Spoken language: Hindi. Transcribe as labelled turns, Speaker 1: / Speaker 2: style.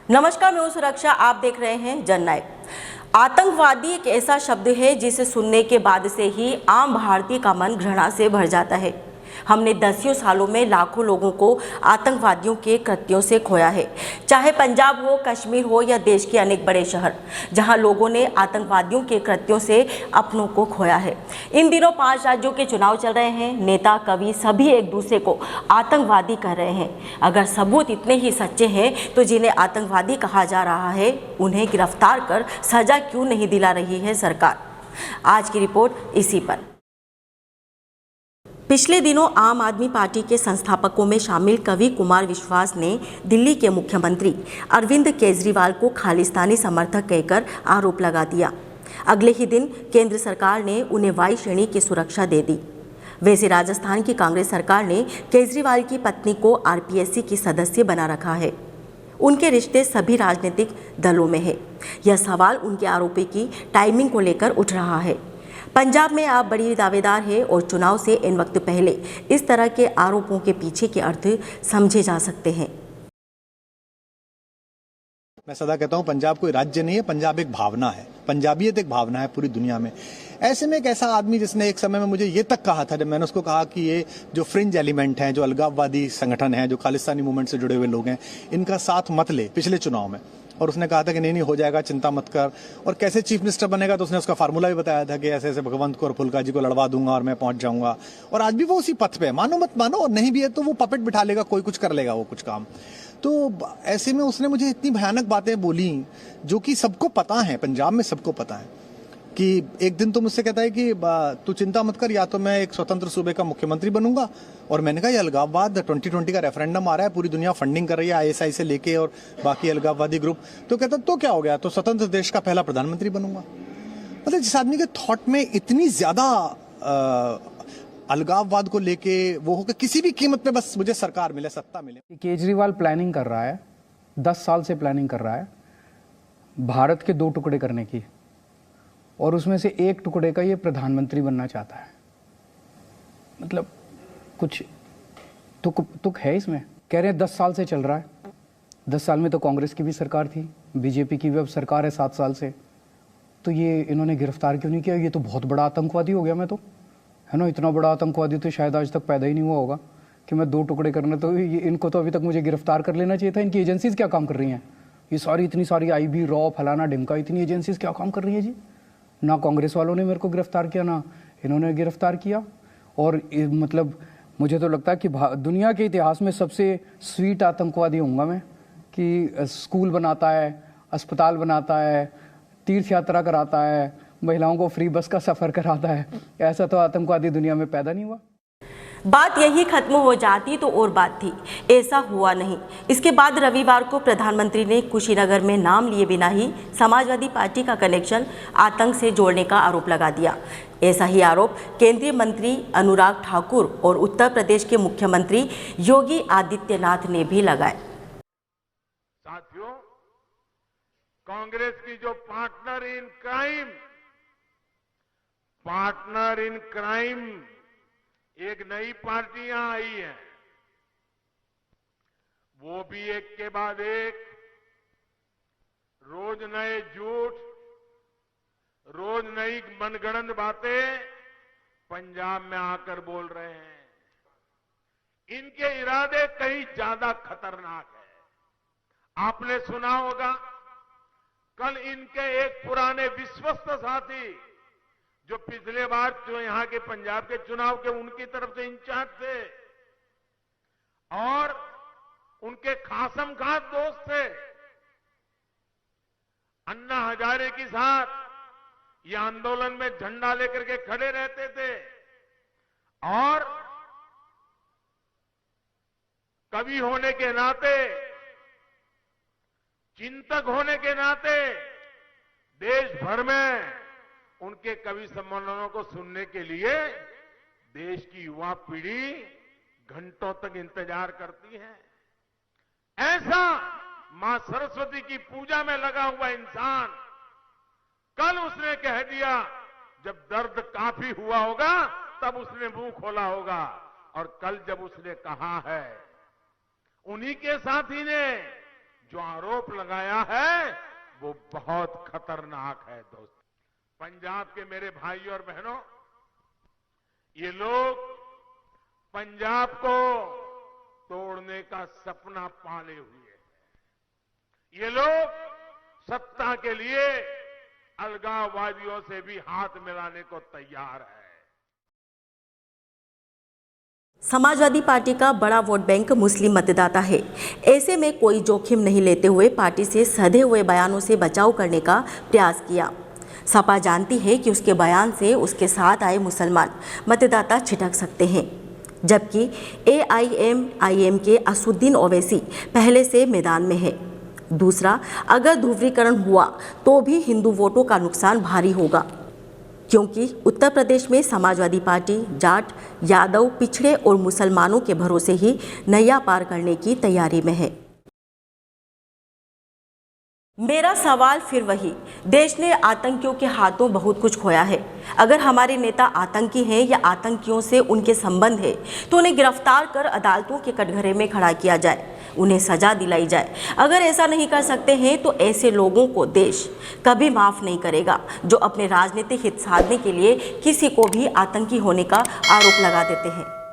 Speaker 1: नमस्कार, मैं हूं सुरक्षा। आप देख रहे हैं जननायक। आतंकवादी एक ऐसा शब्द है जिसे सुनने के बाद से ही आम भारतीय का मन घृणा से भर जाता है। हमने दसियों सालों में लाखों लोगों को आतंकवादियों के कृत्यों से खोया है, चाहे पंजाब हो, कश्मीर हो या देश के अनेक बड़े शहर, जहां लोगों ने आतंकवादियों के कृत्यों से अपनों को खोया है। इन दिनों 5 राज्यों के चुनाव चल रहे हैं। नेता, कवि सभी एक दूसरे को आतंकवादी कह रहे हैं। अगर सबूत इतने ही सच्चे हैं तो जिन्हें आतंकवादी कहा जा रहा है उन्हें गिरफ्तार कर सजा क्यों नहीं दिला रही है सरकार? आज की रिपोर्ट इसी पर। पिछले दिनों आम आदमी पार्टी के संस्थापकों में शामिल कवि कुमार विश्वास ने दिल्ली के मुख्यमंत्री अरविंद केजरीवाल को खालिस्तानी समर्थक कहकर आरोप लगा दिया। अगले ही दिन केंद्र सरकार ने उन्हें वाई श्रेणी की सुरक्षा दे दी। वैसे राजस्थान की कांग्रेस सरकार ने केजरीवाल की पत्नी को आरपीएससी की सदस्य बना रखा है। उनके रिश्ते सभी राजनीतिक दलों में है। यह सवाल उनके आरोपी की टाइमिंग को लेकर उठ रहा है। पंजाब में आप बड़ी दावेदार है और चुनाव से इन वक्त पहले इस तरह के आरोपों के पीछे के अर्थ समझे जा सकते हैं।
Speaker 2: मैं सदा कहता हूं पंजाब कोई राज्य नहीं है, पंजाब एक भावना है। पंजाबियत एक भावना है पूरी दुनिया में। ऐसे में एक ऐसा आदमी जिसने एक समय में मुझे ये तक कहा था, जब मैंने उसको कहा कि ये जो फ्रिंज एलिमेंट हैं, जो अलगाववादी संगठन हैं, जो खालिस्तानी मूवमेंट से जुड़े हुए लोग हैं, इनका साथ मत ले पिछले चुनाव में। और उसने कहा था कि नहीं हो जाएगा, चिंता मत कर। और कैसे चीफ मिनिस्टर बनेगा तो उसने उसका फार्मूला भी बताया था कि ऐसे ऐसे भगवंत को और फुल्का जी को लड़वा दूंगा और मैं पहुंच जाऊंगा। और आज भी वो उसी पथ पे है, मानो मत मानो, और नहीं भी है तो वो पपेट बिठा लेगा, कोई कुछ कर लेगा वो कुछ काम। तो ऐसे में उसने मुझे इतनी भयानक बातें बोली जो कि सबको पता है, पंजाब में सबको पता है। कि एक दिन तो मुझसे कहता है कि तू चिंता मत कर, या तो मैं एक स्वतंत्र सूबे का मुख्यमंत्री बनूंगा। और मैंने कहा ये अलगाववाद 2020 का रेफरेंडम आ रहा है, पूरी दुनिया फंडिंग कर रही है आईएसआई से लेके और बाकी अलगाववादी ग्रुप। तो कहता तो क्या हो गया, तो स्वतंत्र देश का पहला प्रधानमंत्री बनूंगा। मतलब जिस आदमी के थॉट में इतनी ज्यादा अलगाववाद को लेके वो हो कि किसी भी कीमत पे बस मुझे सरकार मिले, सत्ता मिले।
Speaker 3: केजरीवाल प्लानिंग कर रहा है, 10 साल से प्लानिंग कर रहा है भारत के 2 टुकड़े करने की, और उसमें से एक टुकड़े का ये प्रधानमंत्री बनना चाहता है। मतलब कुछ तुक है इसमें। कह रहे हैं 10 साल से चल रहा है। 10 साल में तो कांग्रेस की भी सरकार थी, बीजेपी की भी अब सरकार है 7 साल से। तो ये इन्होंने गिरफ्तार क्यों नहीं किया? ये तो बहुत बड़ा आतंकवादी हो गया मैं तो, है ना। इतना बड़ा आतंकवादी तो शायद आज तक पैदा ही नहीं हुआ होगा कि मैं 2 टुकड़े करना। तो इनको तो अभी तक मुझे गिरफ्तार कर लेना चाहिए था। इनकी एजेंसीज क्या काम कर रही हैं? ये सारी इतनी सारी IB, रॉ, फलाना ढिमका, इतनी एजेंसीज क्या काम कर रही है जी? ना कांग्रेस वालों ने मेरे को गिरफ्तार किया, ना इन्होंने गिरफ्तार किया। और मतलब मुझे तो लगता है कि दुनिया के इतिहास में सबसे स्वीट आतंकवादी होऊंगा मैं, कि स्कूल बनाता है, अस्पताल बनाता है, तीर्थ यात्रा कराता है, महिलाओं को फ्री बस का सफर कराता है। ऐसा तो आतंकवादी दुनिया में पैदा नहीं हुआ।
Speaker 1: बात यही खत्म हो जाती तो और बात थी। ऐसा हुआ नहीं। इसके बाद रविवार को प्रधानमंत्री ने कुशीनगर में नाम लिए बिना ही समाजवादी पार्टी का कनेक्शन आतंक से जोड़ने का आरोप लगा दिया। ऐसा ही आरोप केंद्रीय मंत्री अनुराग ठाकुर और उत्तर प्रदेश के मुख्यमंत्री योगी आदित्यनाथ ने भी लगाए।
Speaker 4: साथियों, कांग्रेस की जो पार्टनर इन क्राइम एक नई पार्टियां आई हैं, वो भी एक के बाद एक रोज नए झूठ, रोज नई मनगढ़ंत बातें पंजाब में आकर बोल रहे हैं। इनके इरादे कहीं ज्यादा खतरनाक है। आपने सुना होगा, कल इनके एक पुराने विश्वस्त साथी जो पिछले बार जो यहां के पंजाब के चुनाव के उनकी तरफ से इंचार्ज थे और उनके खासम खास दोस्त थे, अन्ना हजारे के साथ ये आंदोलन में झंडा लेकर के खड़े रहते थे और कवि होने के नाते, चिंतक होने के नाते देश भर में उनके कवि सम्मेलनों को सुनने के लिए देश की युवा पीढ़ी घंटों तक इंतजार करती है। ऐसा मां सरस्वती की पूजा में लगा हुआ इंसान कल उसने कह दिया, जब दर्द काफी हुआ होगा तब उसने मुंह खोला होगा। और कल जब उसने कहा है, उन्हीं के साथी ने जो आरोप लगाया है वो बहुत खतरनाक है दोस्त। पंजाब के मेरे भाइयों और बहनों, ये लोग पंजाब को तोड़ने का सपना पाले हुए हैं। ये लोग सत्ता के लिए अलगाववादियों से भी हाथ मिलाने को तैयार है।
Speaker 1: समाजवादी पार्टी का बड़ा वोट बैंक मुस्लिम मतदाता है। ऐसे में कोई जोखिम नहीं लेते हुए पार्टी से सधे हुए बयानों से बचाव करने का प्रयास किया। सपा जानती है कि उसके बयान से उसके साथ आए मुसलमान मतदाता छिटक सकते हैं, जबकि AIM के असुद्दीन ओवैसी पहले से मैदान में है। दूसरा, अगर ध्रुवीकरण हुआ तो भी हिंदू वोटों का नुकसान भारी होगा, क्योंकि उत्तर प्रदेश में समाजवादी पार्टी जाट, यादव, पिछड़े और मुसलमानों के भरोसे ही नैया पार करने की तैयारी में है। मेरा सवाल फिर वही, देश ने आतंकियों के हाथों बहुत कुछ खोया है। अगर हमारे नेता आतंकी हैं या आतंकियों से उनके संबंध है तो उन्हें गिरफ्तार कर अदालतों के कटघरे में खड़ा किया जाए, उन्हें सजा दिलाई जाए। अगर ऐसा नहीं कर सकते हैं तो ऐसे लोगों को देश कभी माफ नहीं करेगा, जो अपने राजनीतिक हित साधने के लिए किसी को भी आतंकी होने का आरोप लगा देते हैं।